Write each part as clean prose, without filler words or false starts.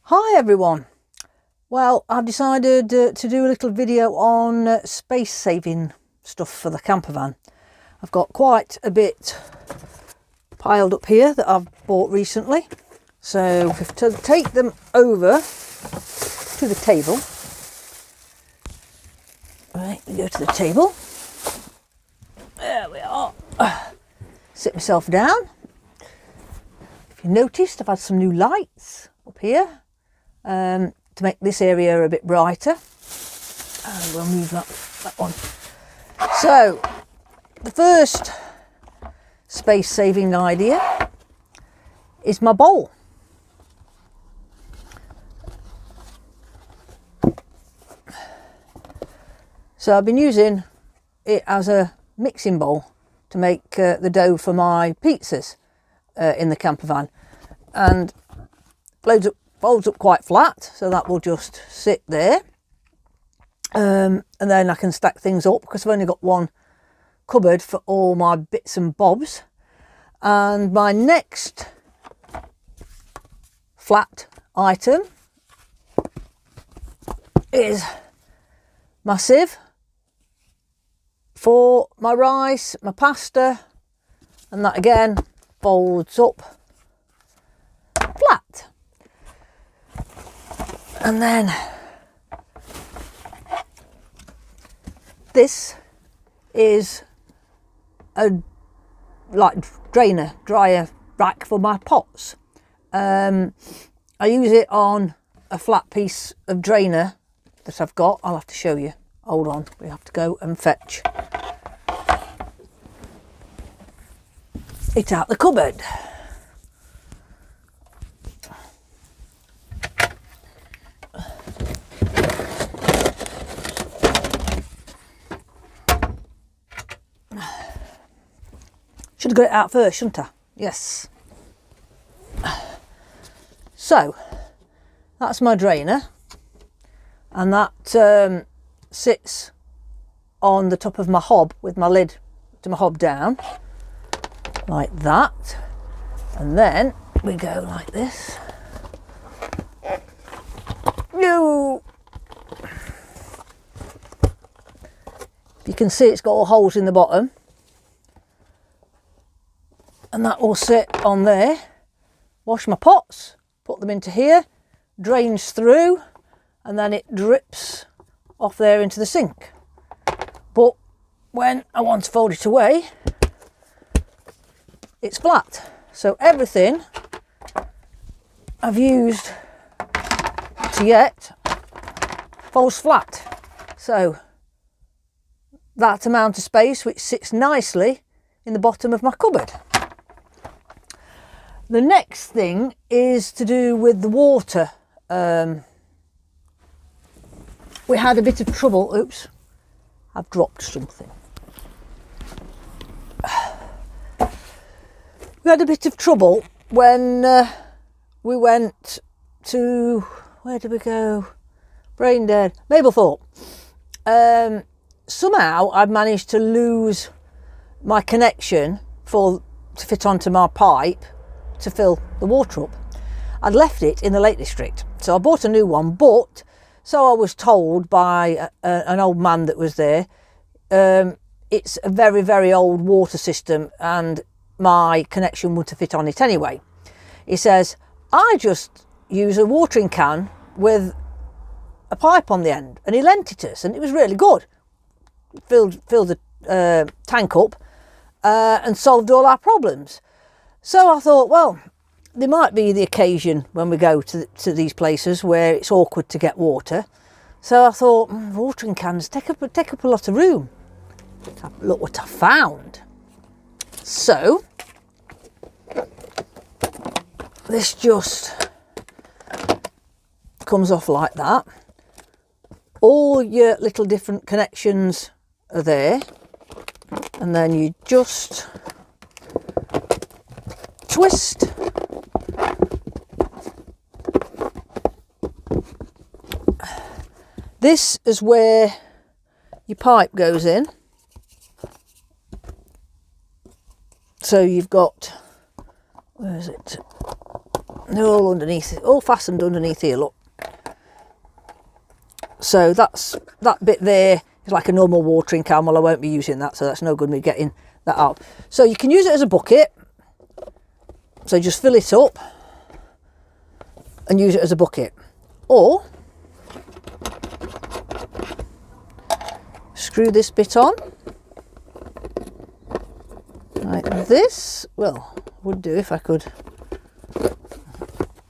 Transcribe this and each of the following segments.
Hi everyone. Well, I've decided to do a little video on space saving stuff for the camper van. I've got quite a bit piled up here that I've bought recently. So to take them over to the table. Right, we go to the table. There we are. Sit myself down. If you noticed, I've had some new lights up here. To make this area a bit brighter, and we'll move that one. So the first space saving idea is my bowl. So I've been using it as a mixing bowl to make the dough for my pizzas in the camper van, and folds up quite flat, so that will just sit there, and then I can stack things up because I've only got one cupboard for all my bits and bobs. And my next flat item is my sieve for my rice, my pasta, and that again folds up flat. And then this is a dryer rack for my pots. I use it on a flat piece of drainer that I've got. I'll have to show you. Hold on, we have to go and fetch it out the cupboard. Should have got it out first, shouldn't I? Yes. So that's my drainer, and that sits on the top of my hob with my lid to my hob down like that, and then we go like this. No, you can see it's got all holes in the bottom. And that will sit on there. Wash my pots, put them into here, drains through, and then it drips off there into the sink. But when I want to fold it away, it's flat. So everything I've used to yet folds flat. So that amount of space which sits nicely in the bottom of my cupboard. The next thing is to do with the water. We had a bit of trouble. Oops, I've dropped something. We had a bit of trouble when we went to, where did we go? Brain dead. Mablethorpe. Somehow I'd managed to lose my connection to fit onto my pipe to fill the water up. I'd left it in the Lake District, so I bought a new one, but so I was told by an old man that was there, it's a very, very old water system and my connection wouldn't fit on it anyway. He says, I just use a watering can with a pipe on the end, and he lent it us, and it was really good. Filled the tank up and solved all our problems. So I thought, well, there might be the occasion when we go to these places where it's awkward to get water. So I thought, watering cans take up a lot of room. Look what I found. So this just comes off like that. All your little different connections are there, and then you just twist this is where your pipe goes in. So you've got, where is it? They're all underneath, all fastened underneath here, look. So that's, that bit there is like a normal watering can. Well, I won't be using that, so that's no good me getting that out. So you can use it as a bucket. So just fill it up and use it as a bucket. Or screw this bit on. Like this. Well, would do if I could.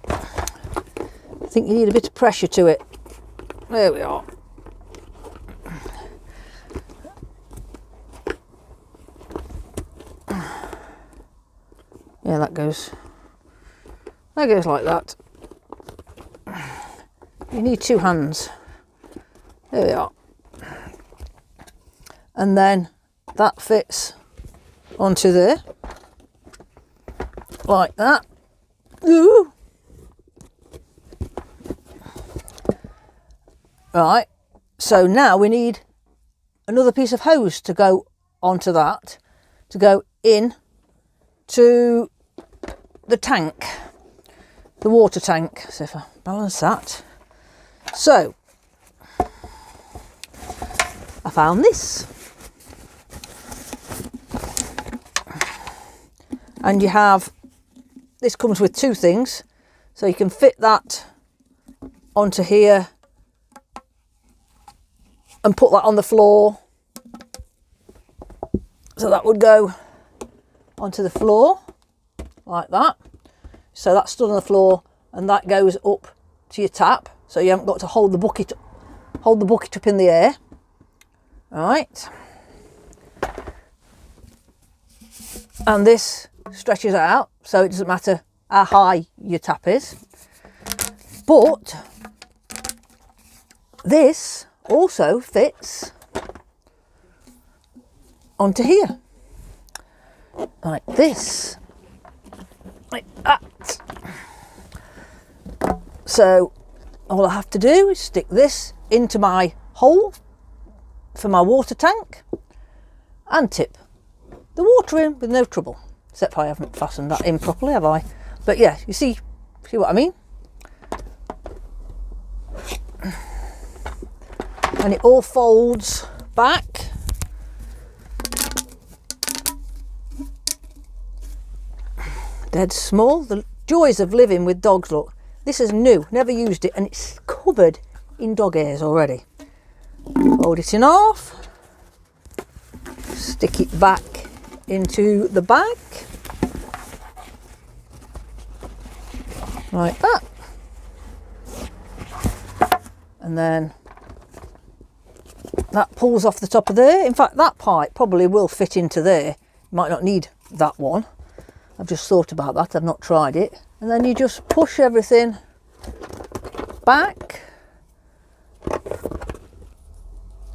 I think you need a bit of pressure to it. There we are. Yeah, that goes like that. You need two hands. There we are. And then that fits onto there, like that. Ooh. Right, so now we need another piece of hose to go onto that, to go in to the tank, the water tank. So if I balance that. So I found this. And you have, this comes with two things. So you can fit that onto here and put that on the floor. So that would go onto the floor like that. So that's stood on the floor and that goes up to your tap. So you haven't got to hold the bucket up in the air. All right. And this stretches out, so it doesn't matter how high your tap is. But this also fits onto here, like this, like that. So all I have to do is stick this into my hole for my water tank and tip the water in with no trouble. Except I haven't fastened that in properly, have I? But yeah, you see what I mean? And it all folds back. Dead small. The joys of living with dogs, look. This is new, never used it, and it's covered in dog hairs already. Fold it in half. Stick it back into the bag. Like that. And then that pulls off the top of there. In fact, that pipe probably will fit into there. You might not need that one. I've just thought about that, I've not tried it. And then you just push everything back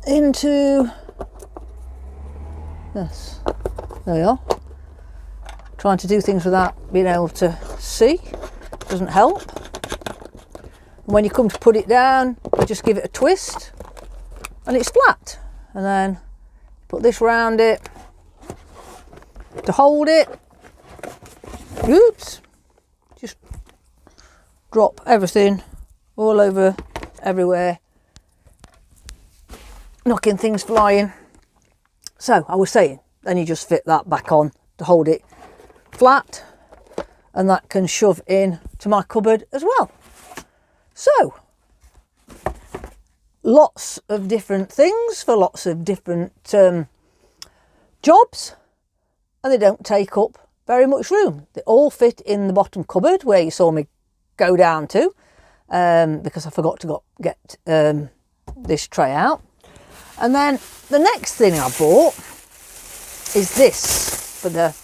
into this. There we are. Trying to do things without being able to see doesn't help. And when you come to put it down, you just give it a twist and it's flat. And then put this round it to hold it. Oops. Just drop everything all over everywhere, knocking things flying. So I was saying, then you just fit that back on to hold it flat, and that can shove in to my cupboard as well. So lots of different things for lots of different jobs, and they don't take up very much room. They all fit in the bottom cupboard where you saw me go down to, because I forgot to get this tray out. And then the next thing I bought is this for the,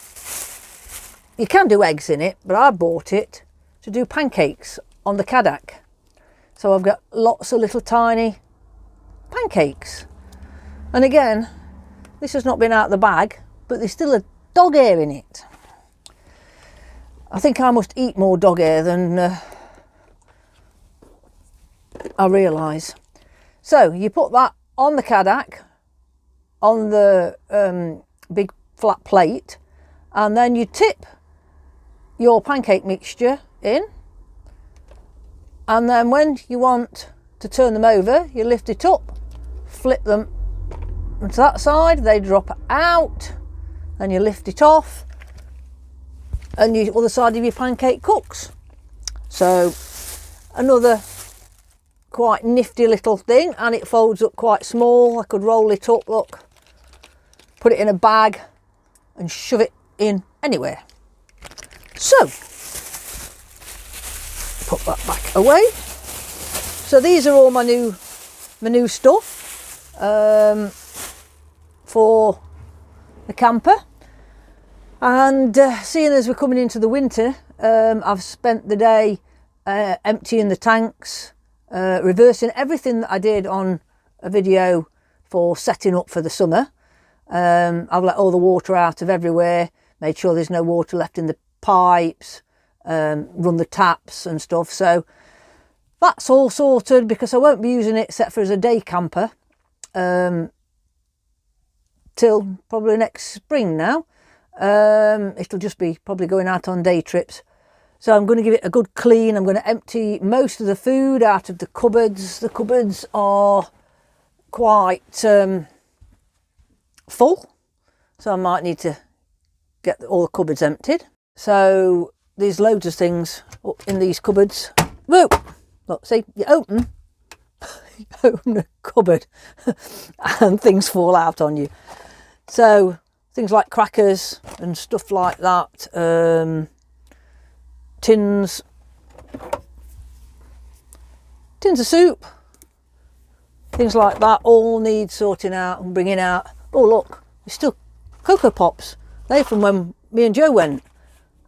you can do eggs in it, but I bought it to do pancakes on the Kadak. So I've got lots of little tiny pancakes. And again, this has not been out of the bag, but there's still a dog hair in it. I think I must eat more dog hair than I realise. So you put that on the Kadak, on the big flat plate, and then you tip your pancake mixture in And then when you want to turn them over, you lift it up, flip them to that side, they drop out, and you lift it off, and the other side of your pancake cooks. So another quite nifty little thing, and it folds up quite small. I could roll it up, look, put it in a bag and shove it in anywhere. So put that back away. So these are all my new stuff for the camper. And seeing as we're coming into the winter, I've spent the day emptying the tanks, reversing everything that I did on a video for setting up for the summer. I've let all the water out of everywhere, made sure there's no water left in the pipes, run the taps and stuff. So that's all sorted, because I won't be using it except for as a day camper till probably next spring now. It'll just be probably going out on day trips. So I'm going to give it a good clean. I'm going to empty most of the food out of the cupboards. The cupboards are quite full, so I might need to get all the cupboards emptied. So there's loads of things up in these cupboards. Whoa! Look, see, you open a cupboard and things fall out on you. So things like crackers and stuff like that, tins of soup, things like that, all need sorting out and bringing out. Oh look, there's still Cocoa Pops. They're from when me and Joe went.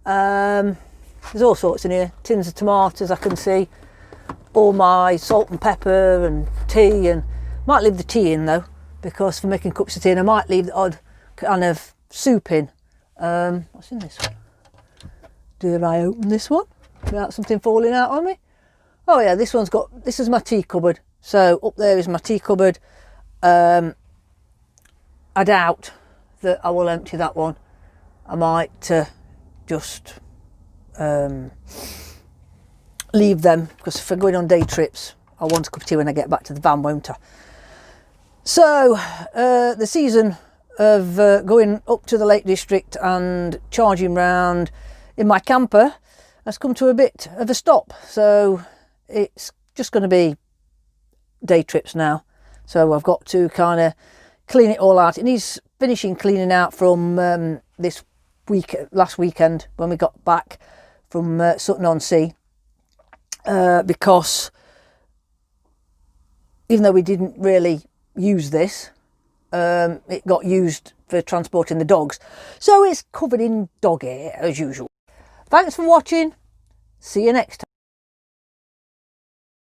There's all sorts in here. Tins of tomatoes, I can see. All my salt and pepper and tea, and might leave the tea in though, because for making cups of tea, and I might leave the odd kind of soup in. What's in this one? Did I open this one without something falling out on me? Oh yeah, this is my tea cupboard. So up there is my tea cupboard. I doubt that I will empty that one. I might just leave them, because if I'm going on day trips, I want a cup of tea when I get back to the van, won't I? So the season of going up to the Lake District and charging round in my camper has come to a bit of a stop. So it's just going to be day trips now. So I've got to kind of clean it all out. It needs finishing cleaning out from last weekend when we got back from Sutton-on-Sea, because even though we didn't really use this, it got used for transporting the dogs, so it's covered in dog hair as usual. Thanks for watching. See you next time.